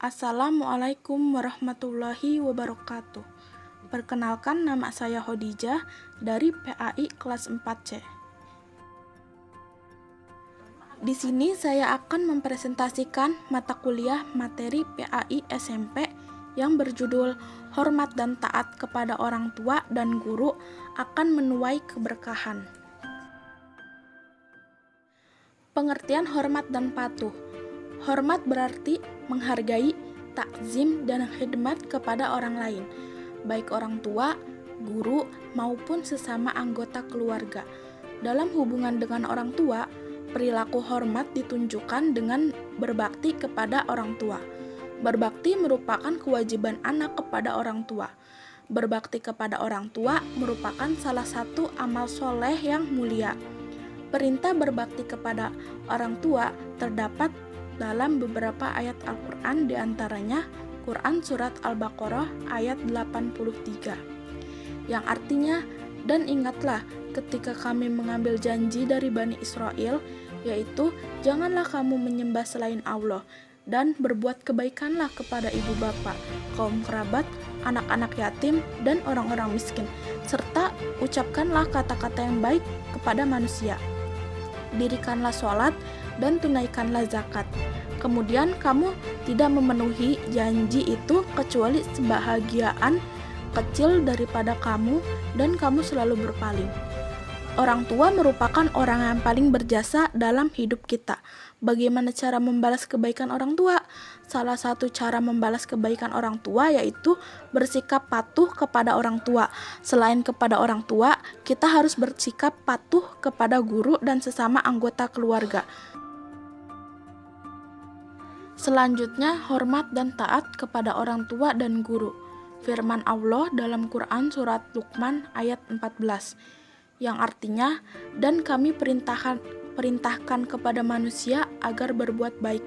Assalamualaikum warahmatullahi wabarakatuh. Perkenalkan, nama saya Khadijah dari PAI kelas 4C. Di sini saya akan mempresentasikan mata kuliah materi PAI SMP yang berjudul Hormat dan Taat kepada Orang Tua dan Guru akan menuai keberkahan. Pengertian hormat dan patuh. Hormat berarti menghargai, takzim, dan khidmat kepada orang lain, baik orang tua, guru, maupun sesama anggota keluarga. Dalam hubungan dengan orang tua, perilaku hormat ditunjukkan dengan berbakti kepada orang tua. Berbakti merupakan kewajiban anak kepada orang tua. Berbakti kepada orang tua merupakan salah satu amal soleh yang mulia. Perintah berbakti kepada orang tua terdapat dalam beberapa ayat Al-Quran, diantaranya Quran Surat Al-Baqarah ayat 83, yang artinya, "Dan ingatlah ketika kami mengambil janji dari Bani Israel, yaitu janganlah kamu menyembah selain Allah, dan berbuat kebaikanlah kepada ibu bapa, kaum kerabat, anak-anak yatim, dan orang-orang miskin, serta ucapkanlah kata-kata yang baik kepada manusia. Dirikanlah sholat dan tunaikanlah zakat. Kemudian kamu tidak memenuhi janji itu kecuali sebahagian kecil daripada kamu, dan kamu selalu berpaling." Orang tua merupakan orang yang paling berjasa dalam hidup kita. Bagaimana cara membalas kebaikan orang tua? Salah satu cara membalas kebaikan orang tua yaitu bersikap patuh kepada orang tua. Selain kepada orang tua, kita harus bersikap patuh kepada guru dan sesama anggota keluarga. Selanjutnya, hormat dan taat kepada orang tua dan guru. Firman Allah dalam Quran Surat Luqman ayat 14, yang artinya, "Dan kami perintahkan kepada manusia agar berbuat baik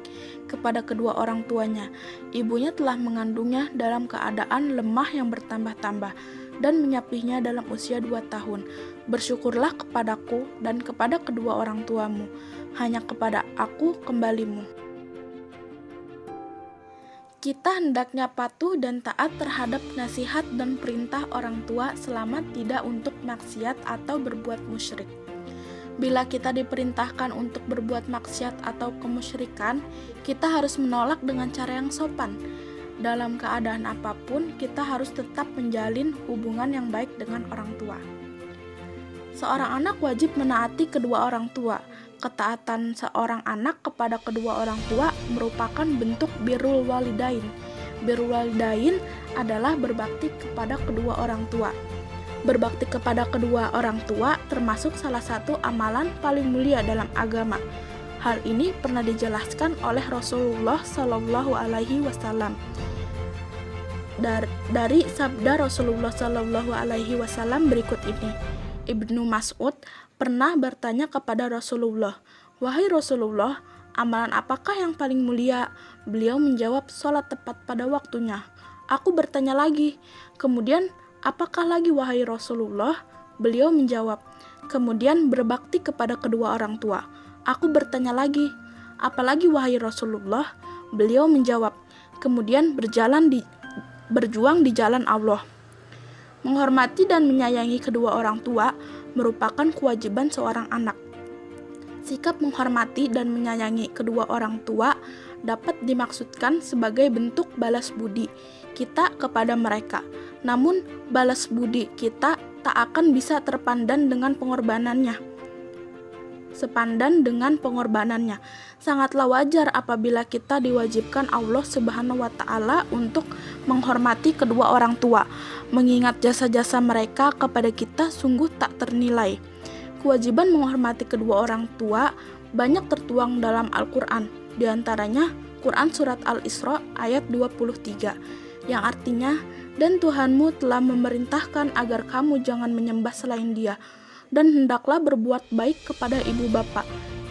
kepada kedua orang tuanya. Ibunya telah mengandungnya dalam keadaan lemah yang bertambah-tambah dan menyapihnya dalam usia 2 tahun. Bersyukurlah kepadaku dan kepada kedua orang tuamu. Hanya kepada aku kembalimu." Kita hendaknya patuh dan taat terhadap nasihat dan perintah orang tua selama tidak untuk maksiat atau berbuat musyrik. Bila kita diperintahkan untuk berbuat maksiat atau kemusyrikan, kita harus menolak dengan cara yang sopan. Dalam keadaan apapun, kita harus tetap menjalin hubungan yang baik dengan orang tua. Seorang anak wajib menaati kedua orang tua. Ketaatan seorang anak kepada kedua orang tua merupakan bentuk birrul walidain. Birrul walidain adalah berbakti kepada kedua orang tua. Berbakti kepada kedua orang tua termasuk salah satu amalan paling mulia dalam agama. Hal ini pernah dijelaskan oleh Rasulullah Shallallahu Alaihi Wasallam. Dari sabda Rasulullah Shallallahu Alaihi Wasallam berikut ini. Ibnu Mas'ud pernah bertanya kepada Rasulullah, "Wahai Rasulullah, amalan apakah yang paling mulia?" Beliau menjawab, "Sholat tepat pada waktunya." Aku bertanya lagi, "Kemudian apakah lagi wahai Rasulullah?" Beliau menjawab, "Kemudian berbakti kepada kedua orang tua." Aku bertanya lagi, "Apalagi wahai Rasulullah?" Beliau menjawab, "Kemudian berjuang di jalan Allah." Menghormati dan menyayangi kedua orang tua merupakan kewajiban seorang anak. Sikap menghormati dan menyayangi kedua orang tua dapat dimaksudkan sebagai bentuk balas budi kita kepada mereka. Namun, balas budi kita tak akan bisa terpandan dengan pengorbanannya. Sangatlah wajar apabila kita diwajibkan Allah Subhanahu wa Ta'ala untuk menghormati kedua orang tua, mengingat jasa-jasa mereka kepada kita sungguh tak ternilai. Kewajiban menghormati kedua orang tua banyak tertuang dalam Al-Quran, diantaranya Quran Surat Al-Isra ayat 23, yang artinya, "Dan Tuhanmu telah memerintahkan agar kamu jangan menyembah selain Dia, dan hendaklah berbuat baik kepada ibu bapa.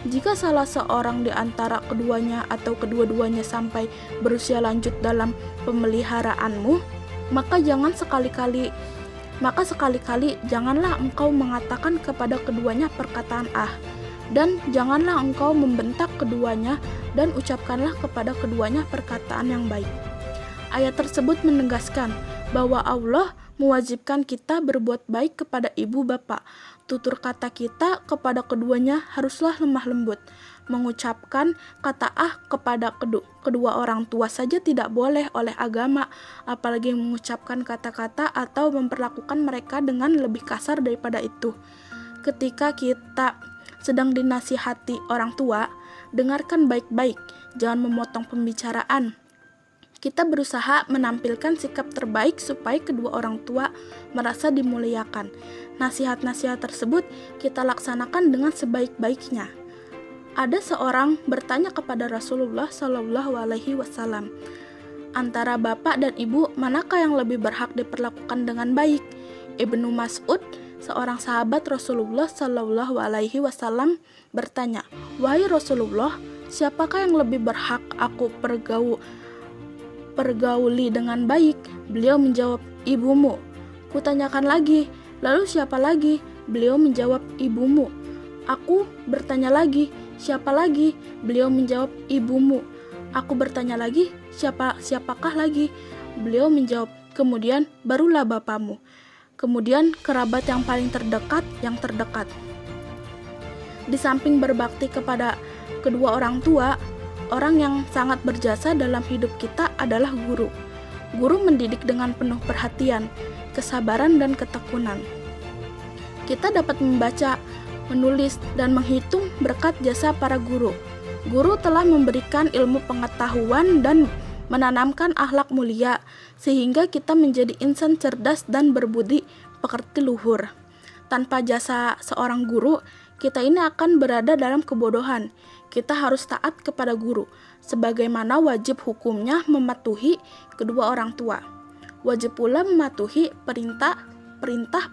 Jika salah seorang di antara keduanya atau kedua-duanya sampai berusia lanjut dalam pemeliharaanmu, maka sekali-kali janganlah engkau mengatakan kepada keduanya perkataan dan janganlah engkau membentak keduanya dan ucapkanlah kepada keduanya perkataan yang baik. Ayat tersebut menegaskan bahwa Allah mewajibkan kita berbuat baik kepada ibu bapak. Tutur kata kita kepada keduanya haruslah lemah lembut. Mengucapkan kata kepada kedua orang tua saja tidak boleh oleh agama, apalagi mengucapkan kata-kata atau memperlakukan mereka dengan lebih kasar daripada itu. Ketika kita sedang dinasihati orang tua, dengarkan baik-baik, jangan memotong pembicaraan. Kita berusaha menampilkan sikap terbaik supaya kedua orang tua merasa dimuliakan. Nasihat-nasihat tersebut kita laksanakan dengan sebaik-baiknya. Ada seorang bertanya kepada Rasulullah Shallallahu Alaihi Wasallam, antara bapak dan ibu, manakah yang lebih berhak diperlakukan dengan baik? Ibnu Mas'ud, seorang sahabat Rasulullah Shallallahu Alaihi Wasallam, bertanya, wahai Rasulullah, siapakah yang lebih berhak aku pergauli dengan baik? Beliau menjawab, ibumu. Kutanyakan lagi, lalu siapa lagi? Beliau menjawab, ibumu. Aku bertanya lagi, siapa lagi? Beliau menjawab, ibumu. Aku bertanya lagi, siapakah lagi? Beliau menjawab, kemudian barulah bapakmu. Kemudian kerabat yang paling terdekat yang terdekat. Di samping berbakti kepada kedua orang tua, orang yang sangat berjasa dalam hidup kita adalah guru. Guru mendidik dengan penuh perhatian, kesabaran, dan ketekunan. Kita dapat membaca, menulis, dan menghitung berkat jasa para guru. Guru telah memberikan ilmu pengetahuan dan menanamkan akhlak mulia, sehingga kita menjadi insan cerdas dan berbudi pekerti luhur. Tanpa jasa seorang guru, kita ini akan berada dalam kebodohan. Kita harus taat kepada guru, sebagaimana wajib hukumnya mematuhi kedua orang tua. Wajib pula mematuhi perintah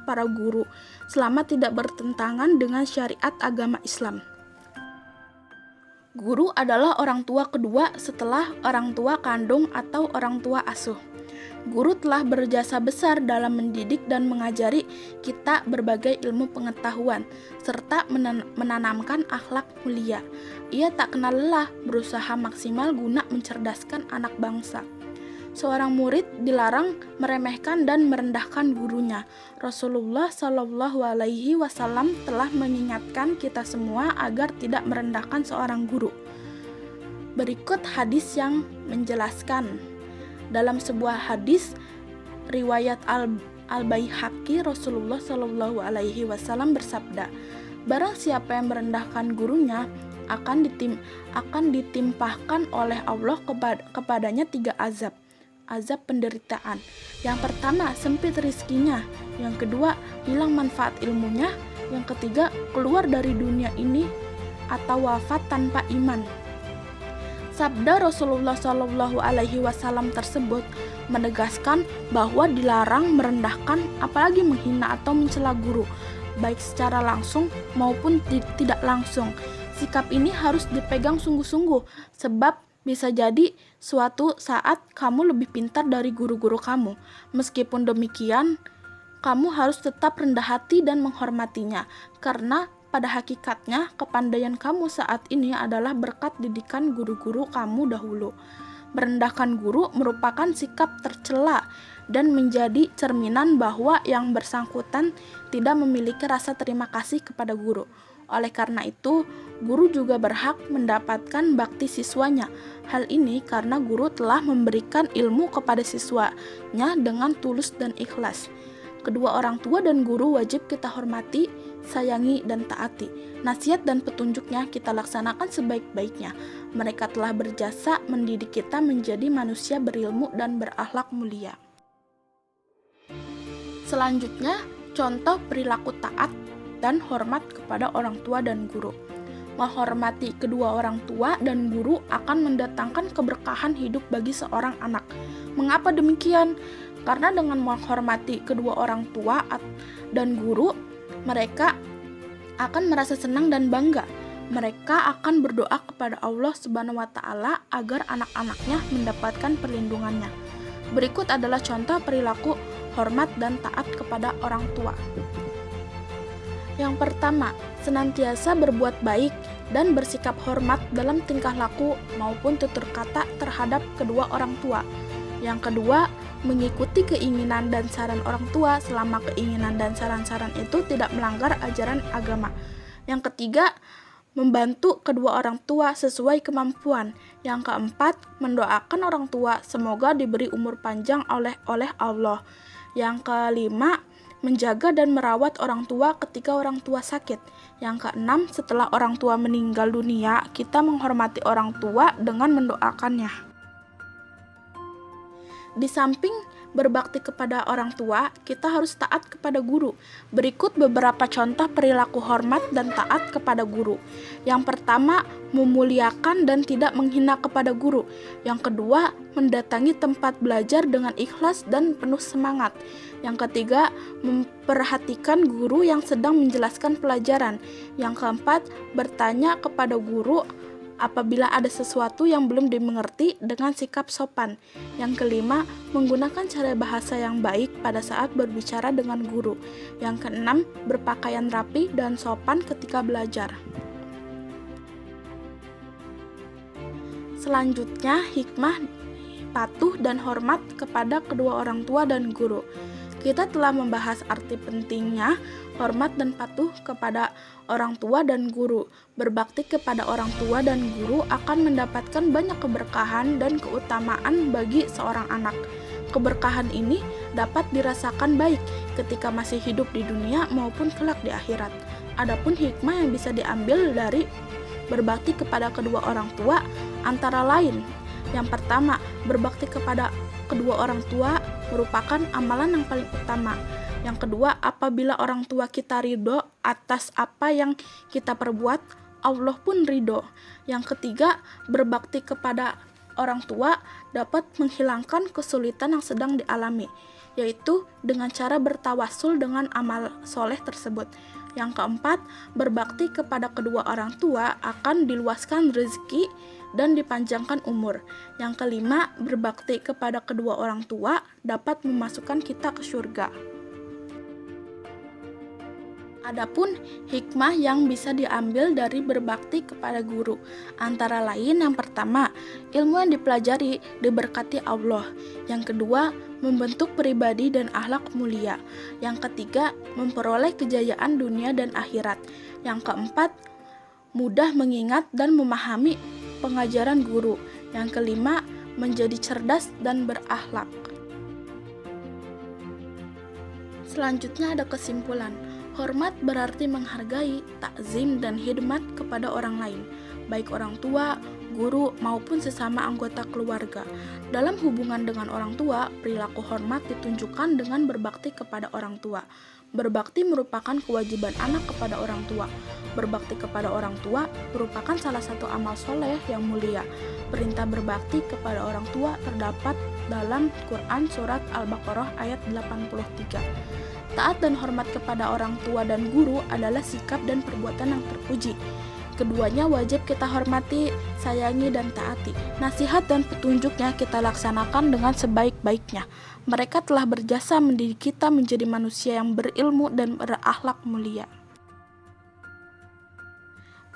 para guru, selama tidak bertentangan dengan syariat agama Islam. Guru adalah orang tua kedua setelah orang tua kandung atau orang tua asuh. Guru telah berjasa besar dalam mendidik dan mengajari kita berbagai ilmu pengetahuan, serta menanamkan akhlak mulia. Ia tak kenal lelah berusaha maksimal guna mencerdaskan anak bangsa. Seorang murid dilarang meremehkan dan merendahkan gurunya. Rasulullah Shallallahu Alaihi Wasallam telah mengingatkan kita semua agar tidak merendahkan seorang guru. Berikut hadis yang menjelaskan. Dalam sebuah hadis riwayat Al-Baihaqi, Rasulullah Shallallahu Alaihi Wasallam bersabda, barang siapa yang merendahkan gurunya akan ditimpahkan oleh Allah kepadanya 3 azab. Azab penderitaan. Yang pertama, sempit rizkinya. Yang kedua, hilang manfaat ilmunya. Yang ketiga, keluar dari dunia ini atau wafat tanpa iman. Sabda Rasulullah Shallallahu Alaihi Wasallam tersebut menegaskan bahwa dilarang merendahkan, apalagi menghina atau mencela guru, baik secara langsung maupun tidak langsung. Sikap ini harus dipegang sungguh-sungguh, sebab bisa jadi suatu saat kamu lebih pintar dari guru-guru kamu. Meskipun demikian, kamu harus tetap rendah hati dan menghormatinya, karena pada hakikatnya kepandaian kamu saat ini adalah berkat didikan guru-guru kamu dahulu. Merendahkan guru merupakan sikap tercela dan menjadi cerminan bahwa yang bersangkutan tidak memiliki rasa terima kasih kepada guru. Oleh karena itu, guru juga berhak mendapatkan bakti siswanya. Hal ini karena guru telah memberikan ilmu kepada siswanya dengan tulus dan ikhlas. Kedua orang tua dan guru wajib kita hormati, sayangi, dan taati. Nasihat dan petunjuknya kita laksanakan sebaik-baiknya. Mereka telah berjasa mendidik kita menjadi manusia berilmu dan berakhlak mulia. Selanjutnya, contoh perilaku taat dan hormat kepada orang tua dan guru. Menghormati kedua orang tua dan guru akan mendatangkan keberkahan hidup bagi seorang anak. Mengapa demikian? Karena dengan menghormati kedua orang tua dan guru, mereka akan merasa senang dan bangga. Mereka akan berdoa kepada Allah Subhanahu wa Ta'ala agar anak-anaknya mendapatkan perlindungannya. Berikut adalah contoh perilaku hormat dan taat kepada orang tua. Yang pertama, senantiasa berbuat baik dan bersikap hormat dalam tingkah laku maupun tutur kata terhadap kedua orang tua. Yang kedua, mengikuti keinginan dan saran orang tua selama keinginan dan saran-saran itu tidak melanggar ajaran agama. Yang ketiga, membantu kedua orang tua sesuai kemampuan. Yang keempat, mendoakan orang tua semoga diberi umur panjang oleh Allah. Yang kelima, menjaga dan merawat orang tua ketika orang tua sakit. Yang keenam, setelah orang tua meninggal dunia, kita menghormati orang tua dengan mendoakannya. Di samping berbakti kepada orang tua, kita harus taat kepada guru. Berikut beberapa contoh perilaku hormat dan taat kepada guru. Yang pertama, memuliakan dan tidak menghina kepada guru. Yang kedua, mendatangi tempat belajar dengan ikhlas dan penuh semangat. Yang ketiga, memperhatikan guru yang sedang menjelaskan pelajaran. Yang keempat, bertanya kepada guru apabila ada sesuatu yang belum dimengerti dengan sikap sopan. Yang kelima, menggunakan cara bahasa yang baik pada saat berbicara dengan guru. Yang keenam, berpakaian rapi dan sopan ketika belajar. Selanjutnya, hikmah, patuh dan hormat kepada kedua orang tua dan guru. Kita telah membahas arti pentingnya hormat dan patuh kepada orang tua dan guru. Berbakti kepada orang tua dan guru akan mendapatkan banyak keberkahan dan keutamaan bagi seorang anak. Keberkahan ini dapat dirasakan baik ketika masih hidup di dunia maupun kelak di akhirat. Adapun hikmah yang bisa diambil dari berbakti kepada kedua orang tua antara lain: yang pertama, berbakti kepada kedua orang tua merupakan amalan yang paling utama. Yang kedua, apabila orang tua kita ridho atas apa yang kita perbuat, Allah pun ridho. Yang ketiga, berbakti kepada orang tua dapat menghilangkan kesulitan yang sedang dialami, yaitu dengan cara bertawasul dengan amal soleh tersebut. Yang keempat, berbakti kepada kedua orang tua akan diluaskan rezeki dan dipanjangkan umur. Yang kelima, berbakti kepada kedua orang tua dapat memasukkan kita ke surga. Adapun hikmah yang bisa diambil dari berbakti kepada guru antara lain: yang pertama, ilmu yang dipelajari diberkati Allah. Yang kedua, membentuk pribadi dan akhlak mulia. Yang ketiga, memperoleh kejayaan dunia dan akhirat. Yang keempat, mudah mengingat dan memahami pengajaran guru. Yang kelima, menjadi cerdas dan berakhlak. Selanjutnya ada kesimpulan. Hormat berarti menghargai, takzim, dan khidmat kepada orang lain, baik orang tua, guru, maupun sesama anggota keluarga. Dalam hubungan dengan orang tua, perilaku hormat ditunjukkan dengan berbakti kepada orang tua. Berbakti merupakan kewajiban anak kepada orang tua. Berbakti kepada orang tua merupakan salah satu amal soleh yang mulia. Perintah berbakti kepada orang tua terdapat dalam Quran Surat Al-Baqarah ayat 83. Taat dan hormat kepada orang tua dan guru adalah sikap dan perbuatan yang terpuji. Keduanya wajib kita hormati, sayangi, dan taati. Nasihat dan petunjuknya kita laksanakan dengan sebaik-baiknya. Mereka telah berjasa mendidik kita menjadi manusia yang berilmu dan berakhlak mulia.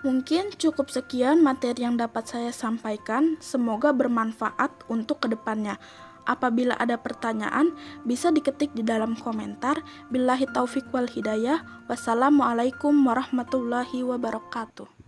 Mungkin cukup sekian materi yang dapat saya sampaikan. Semoga bermanfaat untuk kedepannya. Apabila ada pertanyaan, bisa diketik di dalam komentar. Billahi taufiq wal hidayah. Wassalamualaikum warahmatullahi wabarakatuh.